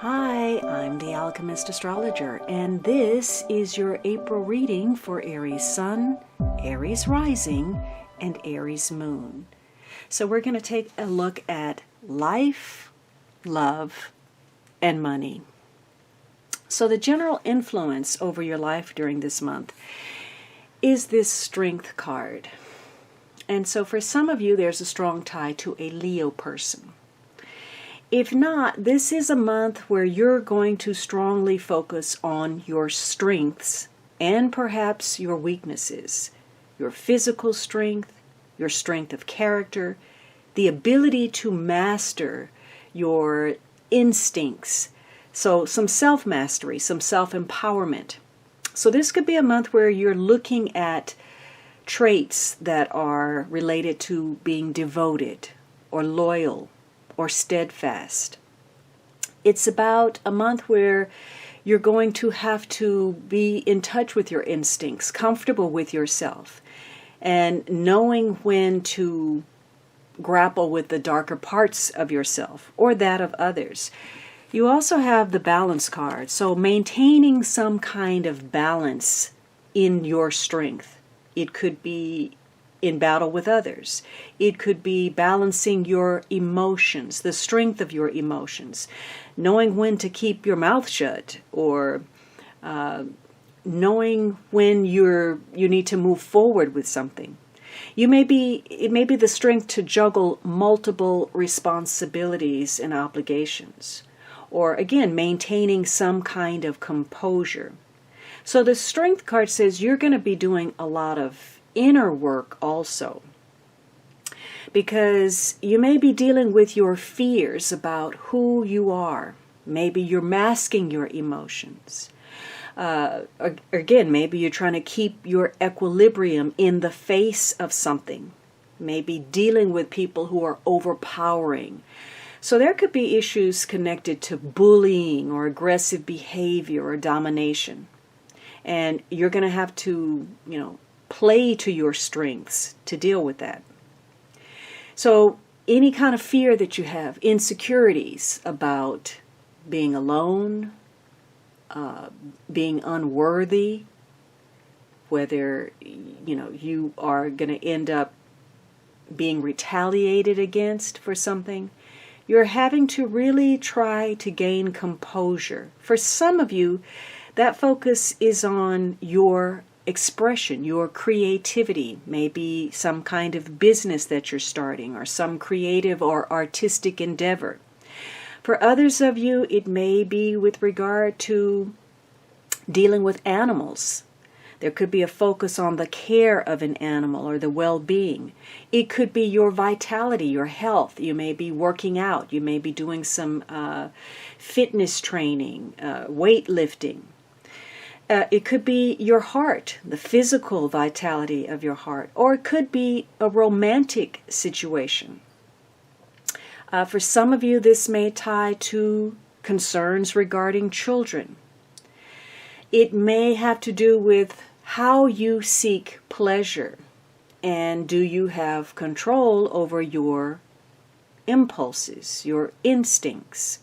Hi, I'm the Alchemist Astrologer, and this is your April reading for Aries Sun, Aries Rising, and Aries Moon. So we're going to take a look at life, love, and money. So the general influence over your life during this month is this Strength card. And so for some of you, there's a strong tie to a Leo person. If not, this is a month where you're going to strongly focus on your strengths and perhaps your weaknesses, your physical strength, your strength of character, the ability to master your instincts. So some self-mastery, some self-empowerment. So this could be a month where you're looking at traits that are related to being devoted or loyal or steadfast. It's about a month where you're going to have to be in touch with your instincts, comfortable with yourself, and knowing when to grapple with the darker parts of yourself or that of others. You also have the balance card, so maintaining some kind of balance in your strength. It could be in battle with others. It could be balancing your emotions, the strength of your emotions, knowing when to keep your mouth shut, or knowing when you need to move forward with something. It may be the strength to juggle multiple responsibilities and obligations, or again, maintaining some kind of composure. So the Strength card says you're going to be doing a lot of inner work also, because you may be dealing with your fears about who you are. Maybe you're masking your emotions. Again, maybe you're trying to keep your equilibrium in the face of something. Maybe dealing with people who are overpowering. So there could be issues connected to bullying or aggressive behavior or domination. And you're going to have to, play to your strengths to deal with that. So any kind of fear that you have, insecurities about being alone, being unworthy, whether you are going to end up being retaliated against for something, you're having to really try to gain composure. For some of you, that focus is on your expression, your creativity, maybe some kind of business that you're starting or some creative or artistic endeavor. For others of you, it may be with regard to dealing with animals. There could be a focus on the care of an animal or the well-being. It could be your vitality, your health. You may be working out. You may be doing some fitness training, weightlifting. It could be your heart, the physical vitality of your heart, or it could be a romantic situation. For some of you, this may tie to concerns regarding children. It may have to do with how you seek pleasure, and do you have control over your impulses, your instincts?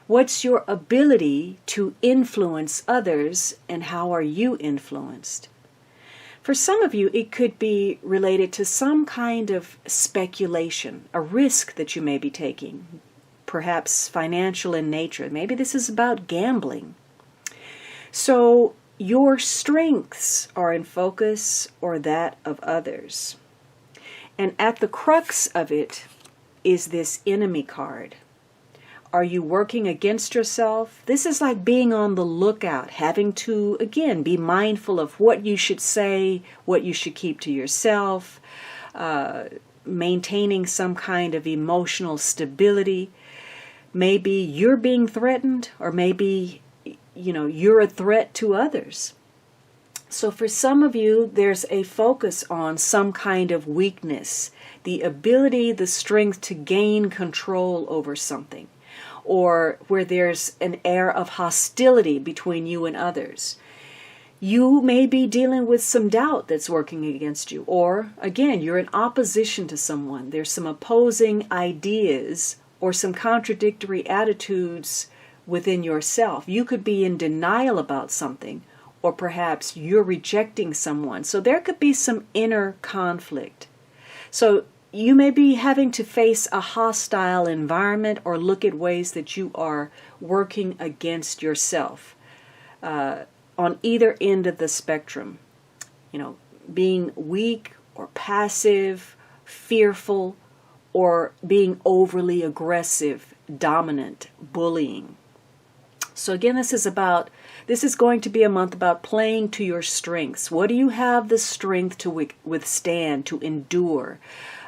What's your ability to influence others, and how are you influenced? For some of you, it could be related to some kind of speculation, a risk that you may be taking, perhaps financial in nature. Maybe this is about gambling. So your strengths are in focus or that of others. And at the crux of it is this enemy card. Are you working against yourself? This is like being on the lookout, having to, again, be mindful of what you should say, what you should keep to yourself, maintaining some kind of emotional stability. Maybe you're being threatened, or maybe, you're a threat to others. So for some of you, there's a focus on some kind of weakness, the ability, the strength to gain control over something, or where there's an air of hostility between you and others. You may be dealing with some doubt that's working against you, or again, you're in opposition to someone. There's some opposing ideas or some contradictory attitudes within yourself. You could be in denial about something, or perhaps you're rejecting someone. So there could be some inner conflict. So you may be having to face a hostile environment or look at ways that you are working against yourself on either end of the spectrum. Being weak or passive, fearful, or being overly aggressive, dominant, bullying. So again, this is going to be a month about playing to your strengths. What do you have the strength to withstand, to endure,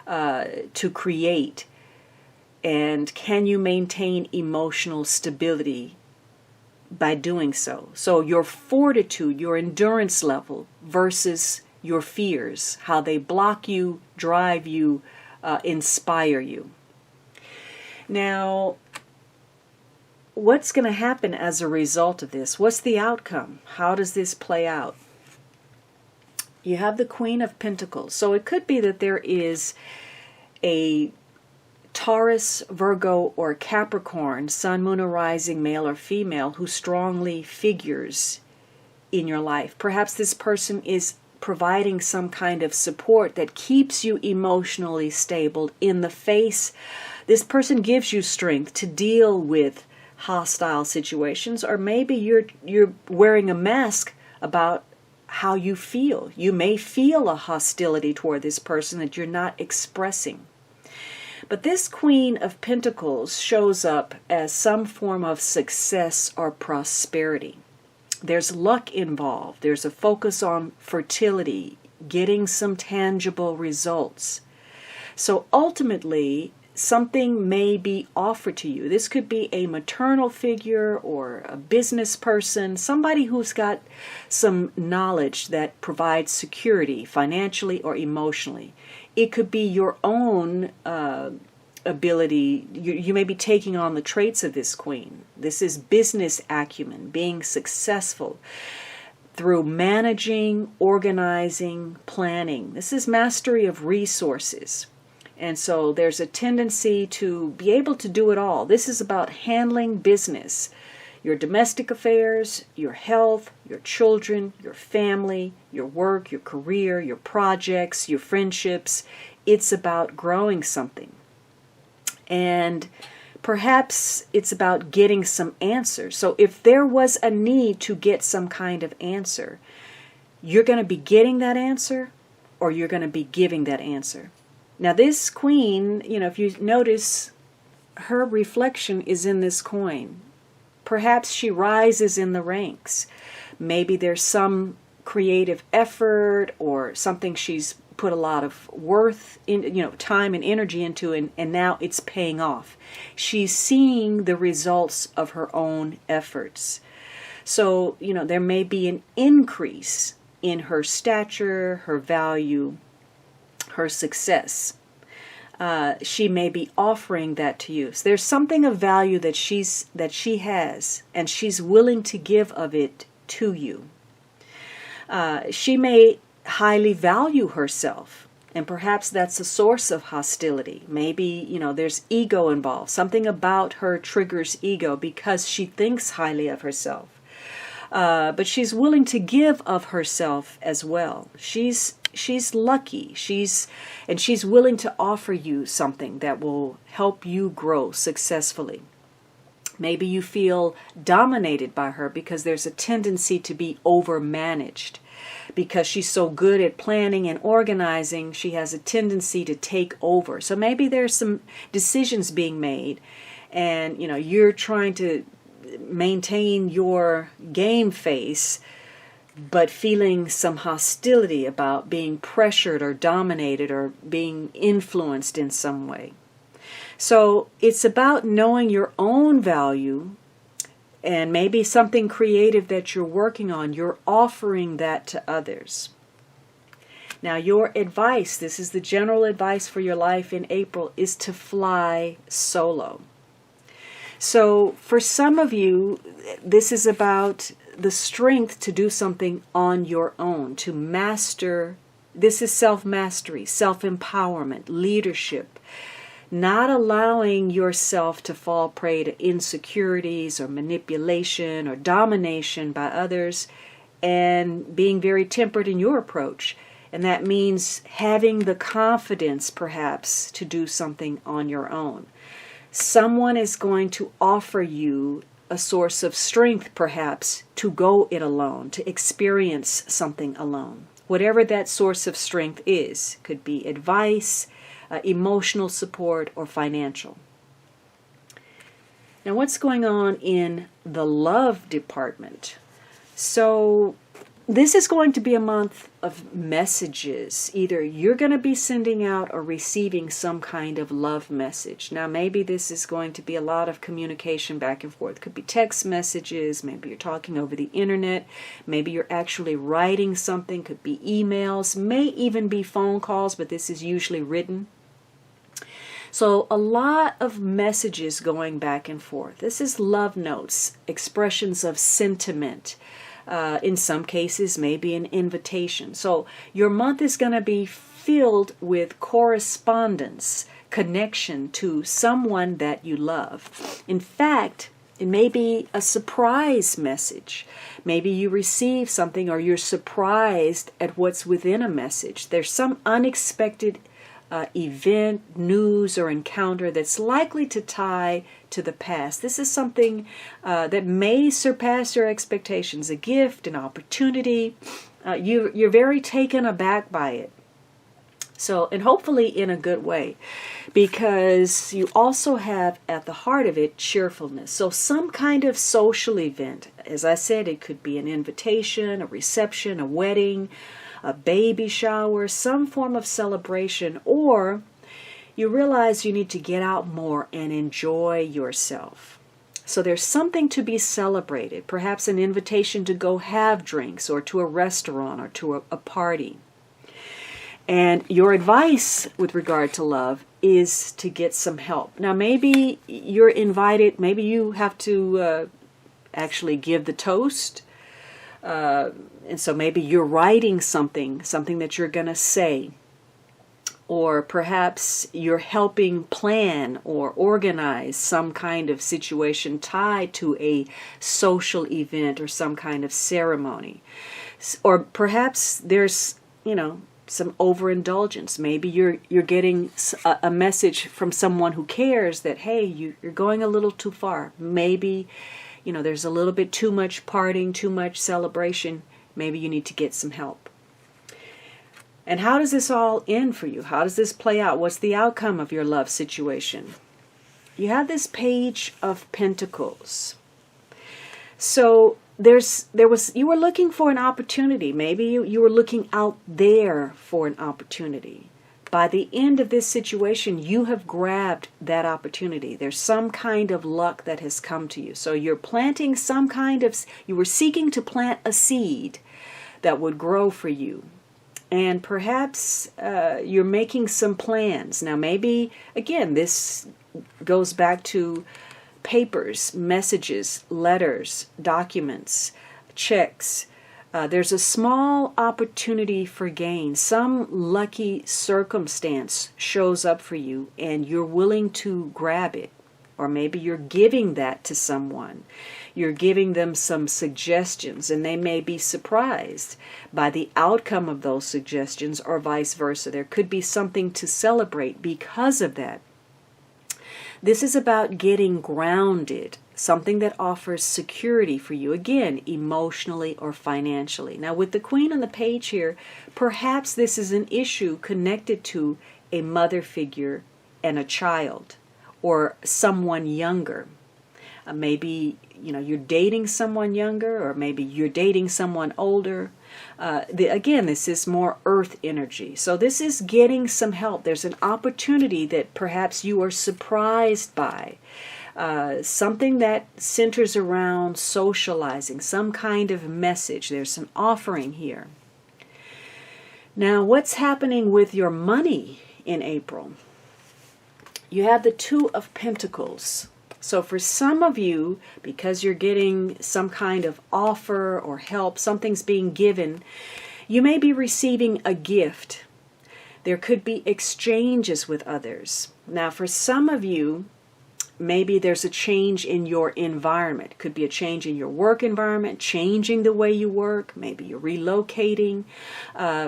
to create? And can you maintain emotional stability by doing so? So your fortitude, your endurance level versus your fears, how they block you, drive you, inspire you. Now, what's going to happen as a result of this? What's the outcome? How does this play out? You have the Queen of Pentacles. So it could be that there is a Taurus, Virgo, or Capricorn, Sun, Moon, or Rising, male or female, who strongly figures in your life. Perhaps this person is providing some kind of support that keeps you emotionally stable in the face. This person gives you strength to deal with hostile situations, or maybe you're wearing a mask about how you feel. You may feel a hostility toward this person that you're not expressing. But this Queen of Pentacles shows up as some form of success or prosperity. There's luck involved. There's a focus on fertility, getting some tangible results. So ultimately, something may be offered to you. This could be a maternal figure or a business person, somebody who's got some knowledge that provides security financially or emotionally. It could be your own ability. You may be taking on the traits of this queen. This is business acumen, being successful through managing, organizing, planning. This is mastery of resources. And so there's a tendency to be able to do it all. This is about handling business, your domestic affairs, your health, your children, your family, your work, your career, your projects, your friendships. It's about growing something. And perhaps it's about getting some answers. So if there was a need to get some kind of answer, you're going to be getting that answer, or you're going to be giving that answer. Now this queen, if you notice, her reflection is in this coin. Perhaps she rises in the ranks. Maybe there's some creative effort or something she's put a lot of worth in, time and energy into, and now it's paying off. She's seeing the results of her own efforts. So, there may be an increase in her stature, her value, her success. She may be offering that to you. So there's something of value that she has, and she's willing to give of it to you. She may highly value herself, and perhaps that's a source of hostility. Maybe, there's ego involved. Something about her triggers ego because she thinks highly of herself. But she's willing to give of herself as well. She's lucky. She's willing to offer you something that will help you grow successfully. Maybe you feel dominated by her because there's a tendency to be overmanaged. Because she's so good at planning and organizing, she has a tendency to take over. So maybe there's some decisions being made, and you're trying to maintain your game face, but feeling some hostility about being pressured or dominated or being influenced in some way. So it's about knowing your own value, and maybe something creative that you're working on, you're offering that to others. Now your advice, this is the general advice for your life in April, is to fly solo. So for some of you, this is about the strength to do something on your own, to master. This is self-mastery, self-empowerment, leadership. not allowing yourself to fall prey to insecurities or manipulation or domination by others, and being very tempered in your approach. And that means having the confidence, perhaps, to do something on your own. Someone is going to offer you a source of strength, perhaps, to go it alone, to experience something alone. Whatever that source of strength is, could be advice, emotional support, or financial. Now, what's going on in the love department? So, this is going to be a month of messages. Either you're going to be sending out or receiving some kind of love message. Now, maybe this is going to be a lot of communication back and forth. Could be text messages. Maybe you're talking over the internet. Maybe you're actually writing something. Could be emails. May even be phone calls, but this is usually written. So a lot of messages going back and forth. This is love notes, expressions of sentiment. In some cases, maybe an invitation. So your month is going to be filled with correspondence, connection to someone that you love. In fact, it may be a surprise message. Maybe you receive something or you're surprised at what's within a message. There's some unexpected event, news, or encounter that's likely to tie to the past. This is something that may surpass your expectations, a gift, an opportunity. You're very taken aback by it. So, and hopefully in a good way, because you also have at the heart of it cheerfulness. So some kind of social event. As I said, it could be an invitation, a reception, a wedding, a baby shower, some form of celebration, or you realize you need to get out more and enjoy yourself. So there's something to be celebrated, perhaps an invitation to go have drinks or to a restaurant or to a party. And your advice with regard to love is to get some help. Now maybe you're invited, maybe you have to actually give the toast. And so maybe you're writing something that you're going to say. Or perhaps you're helping plan or organize some kind of situation tied to a social event or some kind of ceremony. Or perhaps there's, some overindulgence. Maybe you're getting a message from someone who cares that, hey, you're going a little too far. Maybe, there's a little bit too much partying, too much celebration. Maybe you need to get some help. And how does this all end for you? How does this play out? What's the outcome of your love situation? You have this Page of Pentacles. So you were looking for an opportunity. Maybe you were looking out there for an opportunity. By the end of this situation, you have grabbed that opportunity. There's some kind of luck that has come to you. So you're planting you were seeking to plant a seed that would grow for you. And perhaps you're making some plans. Now maybe, again, this goes back to papers, messages, letters, documents, checks. There's a small opportunity for gain. Some lucky circumstance shows up for you and you're willing to grab it. Or maybe you're giving that to someone. You're giving them some suggestions and they may be surprised by the outcome of those suggestions or vice versa. There could be something to celebrate because of that. This is about getting grounded, something that offers security for you, again, emotionally or financially. Now, with the Queen on the page here, perhaps this is an issue connected to a mother figure and a child or someone younger. Maybe, you're dating someone younger or maybe you're dating someone older. Again, this is more earth energy. So this is getting some help. There's an opportunity that perhaps you are surprised by. Something that centers around socializing, some kind of message. There's an offering here. Now, what's happening with your money in April? You have the Two of Pentacles. So for some of you, because you're getting some kind of offer or help, something's being given, you may be receiving a gift. There could be exchanges with others. Now, for some of you, maybe there's a change in your environment. It could be a change in your work environment, changing the way you work. Maybe you're relocating.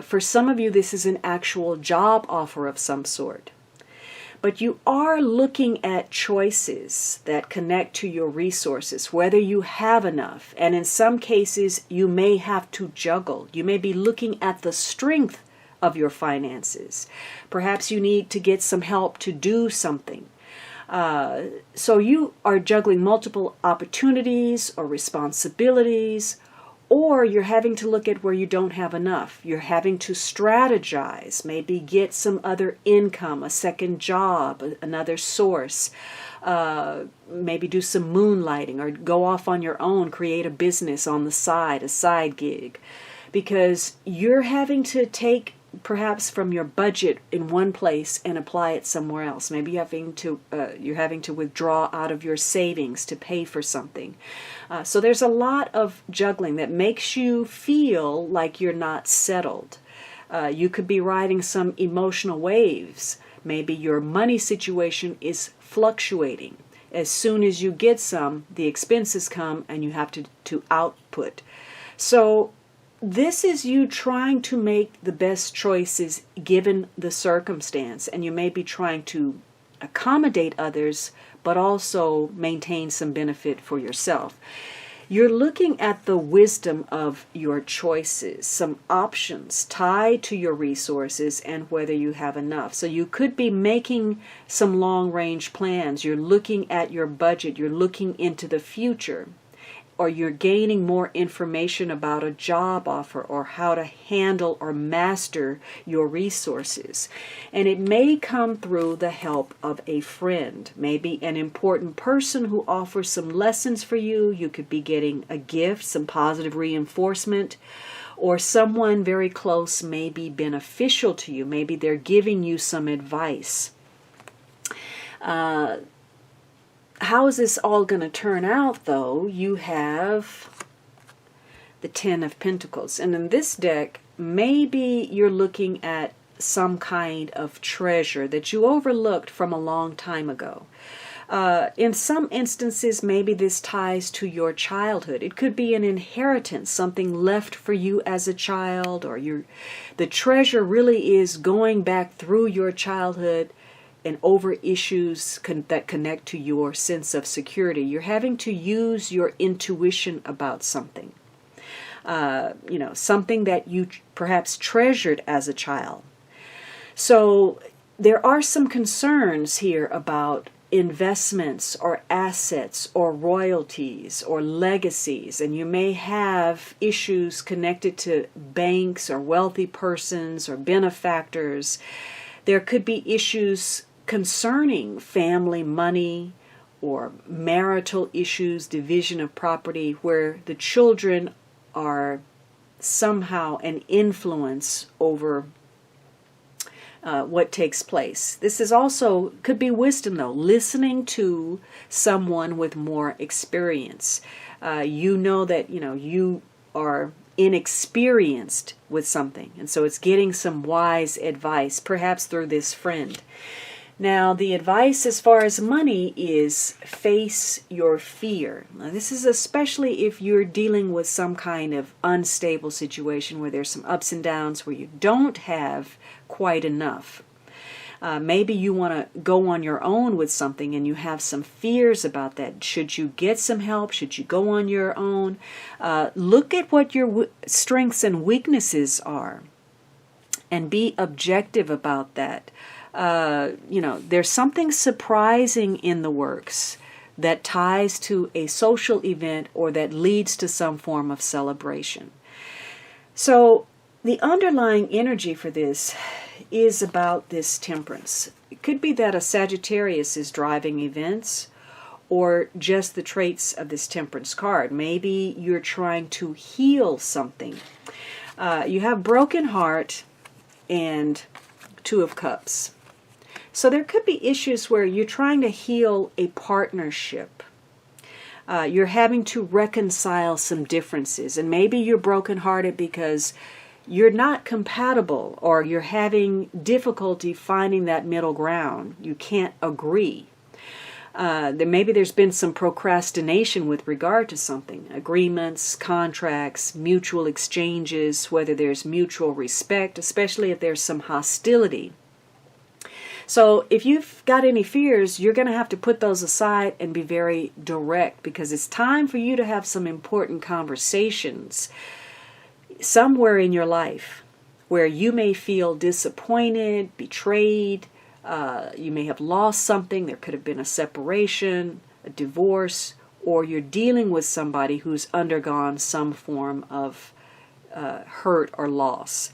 For some of you, this is an actual job offer of some sort. But you are looking at choices that connect to your resources, whether you have enough. And in some cases, you may have to juggle. You may be looking at the strength of your finances. Perhaps you need to get some help to do something. So you are juggling multiple opportunities or responsibilities, or you're having to look at where you don't have enough. You're having to strategize, maybe get some other income, a second job, another source, maybe do some moonlighting or go off on your own, create a business on the side, a side gig, because you're having to take perhaps from your budget in one place and apply it somewhere else. Maybe you're having to withdraw out of your savings to pay for something. So there's a lot of juggling that makes you feel like you're not settled. You could be riding some emotional waves. Maybe your money situation is fluctuating. As soon as you get some, the expenses come and you have to output. So this is you trying to make the best choices given the circumstance, and you may be trying to accommodate others, but also maintain some benefit for yourself. You're looking at the wisdom of your choices, some options tied to your resources and whether you have enough. So you could be making some long-range plans. You're looking at your budget. You're looking into the future. Or you're gaining more information about a job offer or how to handle or master your resources. And it may come through the help of a friend, maybe an important person who offers some lessons for you. You could be getting a gift, some positive reinforcement, or someone very close may be beneficial to you. Maybe they're giving you some advice. How is this all going to turn out, though? You have the Ten of Pentacles. And in this deck, maybe you're looking at some kind of treasure that you overlooked from a long time ago. In some instances, maybe this ties to your childhood. It could be an inheritance, something left for you as a child, or the treasure really is going back through your childhood and over issues that connect to your sense of security. You're having to use your intuition about something. Something that you perhaps treasured as a child. So there are some concerns here about investments or assets or royalties or legacies, and you may have issues connected to banks or wealthy persons or benefactors. There could be issues concerning family money or marital issues, division of property, where the children are somehow an influence over what takes place. This is also, could be wisdom though, listening to someone with more experience. You know that, you are inexperienced with something, and so it's getting some wise advice, perhaps through this friend. Now, the advice as far as money is face your fear. Now, this is especially if you're dealing with some kind of unstable situation where there's some ups and downs, where you don't have quite enough. Maybe you want to go on your own with something and you have some fears about that. Should you get some help? Should you go on your own? Look at what your strengths and weaknesses are and be objective about that. There's something surprising in the works that ties to a social event or that leads to some form of celebration. So the underlying energy for this is about this temperance. It could be that a Sagittarius is driving events, or just the traits of this temperance card. Maybe you're trying to heal something. You have broken heart and Two of Cups. So there could be issues where you're trying to heal a partnership. You're having to reconcile some differences, and maybe you're brokenhearted because you're not compatible, or you're having difficulty finding that middle ground. You can't agree. Maybe there's been some procrastination with regard to something. Agreements, contracts, mutual exchanges, whether there's mutual respect, especially if there's some hostility. So if you've got any fears, you're going to have to put those aside and be very direct, because it's time for you to have some important conversations somewhere in your life where you may feel disappointed, betrayed, you may have lost something. There could have been a separation, a divorce, or you're dealing with somebody who's undergone some form of hurt or loss.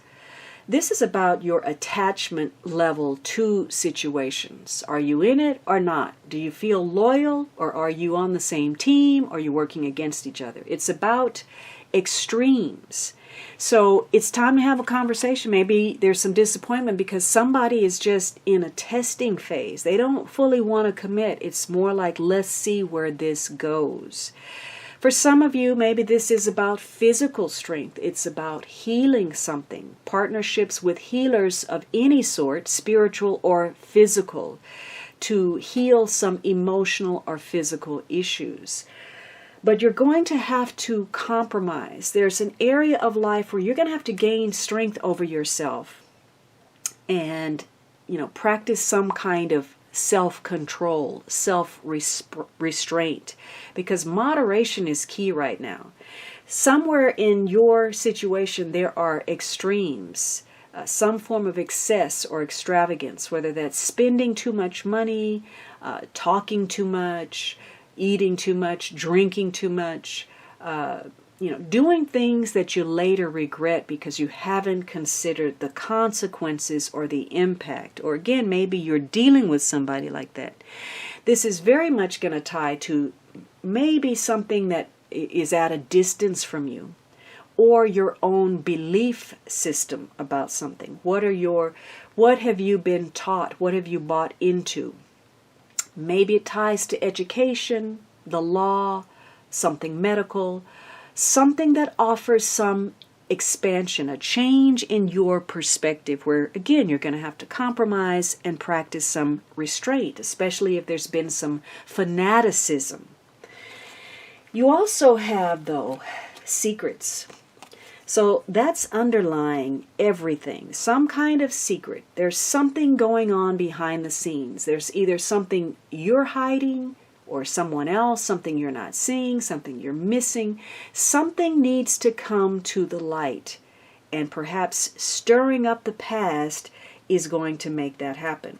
This is about your attachment level to situations. Are you in it or not? Do you feel loyal, or are you on the same team, or are you working against each other? It's about extremes. So it's time to have a conversation. Maybe there's some disappointment because somebody is just in a testing phase. They don't fully want to commit. It's more like, let's see where this goes. For some of you, maybe this is about physical strength. It's about healing something. Partnerships with healers of any sort, spiritual or physical, to heal some emotional or physical issues. But you're going to have to compromise. There's an area of life where you're going to have to gain strength over yourself and, practice some kind of self-control, self-restraint, because moderation is key right now. Somewhere in your situation, there are extremes, some form of excess or extravagance, whether that's spending too much money, talking too much, eating too much, drinking too much, doing things that you later regret because you haven't considered the consequences or the impact. Or again, maybe you're dealing with somebody like that. This is very much going to tie to maybe something that is at a distance from you, or your own belief system about something. What have you been taught? What have you bought into? Maybe it ties to education, the law, something medical, something that offers some expansion, a change in your perspective where, again, you're going to have to compromise and practice some restraint, especially if there's been some fanaticism. You also have, though, secrets. So that's underlying everything, some kind of secret. There's something going on behind the scenes. There's either something you're hiding or someone else, something you're not seeing, something you're missing. Something needs to come to the light, and perhaps stirring up the past is going to make that happen.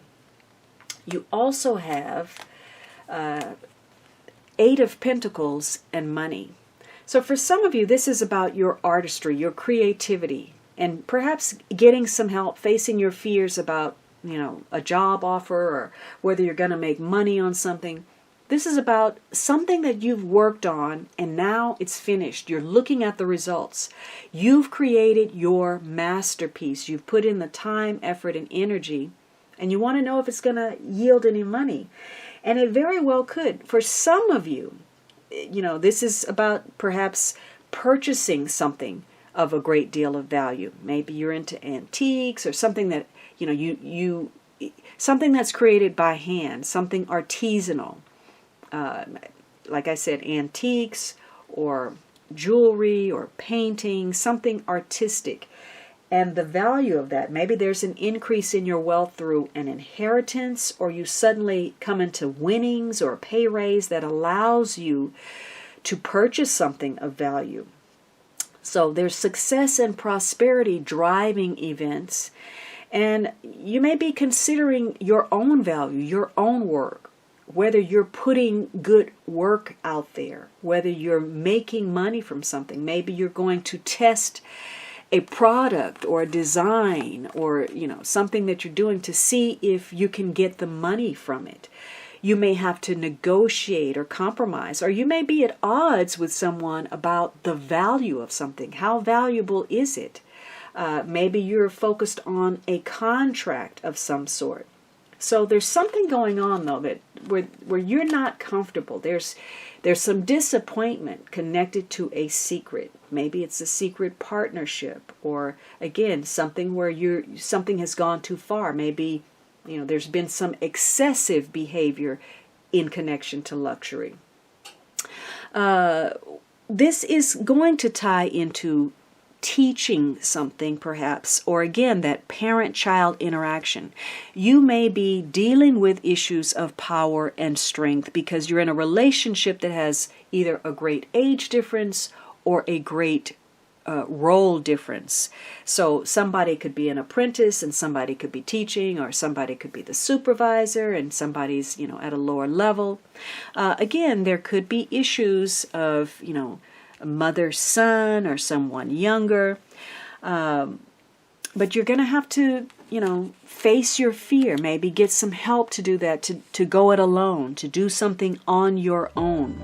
You also have Eight of Pentacles and money. So for some of you, this is about your artistry, your creativity, and perhaps getting some help, facing your fears about, a job offer or whether you're going to make money on something. This is about something that you've worked on and now it's finished. You're looking at the results. You've created your masterpiece. You've put in the time, effort, and energy, and you want to know if it's going to yield any money. And it very well could. For some of you, this is about perhaps purchasing something of a great deal of value. Maybe you're into antiques or something that, something that's created by hand, something artisanal. Like I said, antiques or jewelry or painting, something artistic. And the value of that, maybe there's an increase in your wealth through an inheritance, or you suddenly come into winnings or a pay raise that allows you to purchase something of value. So there's success and prosperity driving events, and you may be considering your own value, your own work, whether you're putting good work out there, whether you're making money from something. Maybe you're going to test a product or a design or, something that you're doing to see if you can get the money from it. You may have to negotiate or compromise, or you may be at odds with someone about the value of something. How valuable is it? Maybe you're focused on a contract of some sort. So there's something going on though that where you're not comfortable. There's some disappointment connected to a secret. Maybe it's a secret partnership, or again something where something has gone too far. Maybe there's been some excessive behavior in connection to luxury. This is going to tie into teaching something perhaps, or again that parent-child interaction. You may be dealing with issues of power and strength because you're in a relationship that has either a great age difference or a great role difference. So somebody could be an apprentice and somebody could be teaching, or somebody could be the supervisor and somebody's at a lower level. Again, there could be issues of a mother's son or someone younger. But you're going to have to, face your fear, maybe get some help to do that, to go it alone, to do something on your own.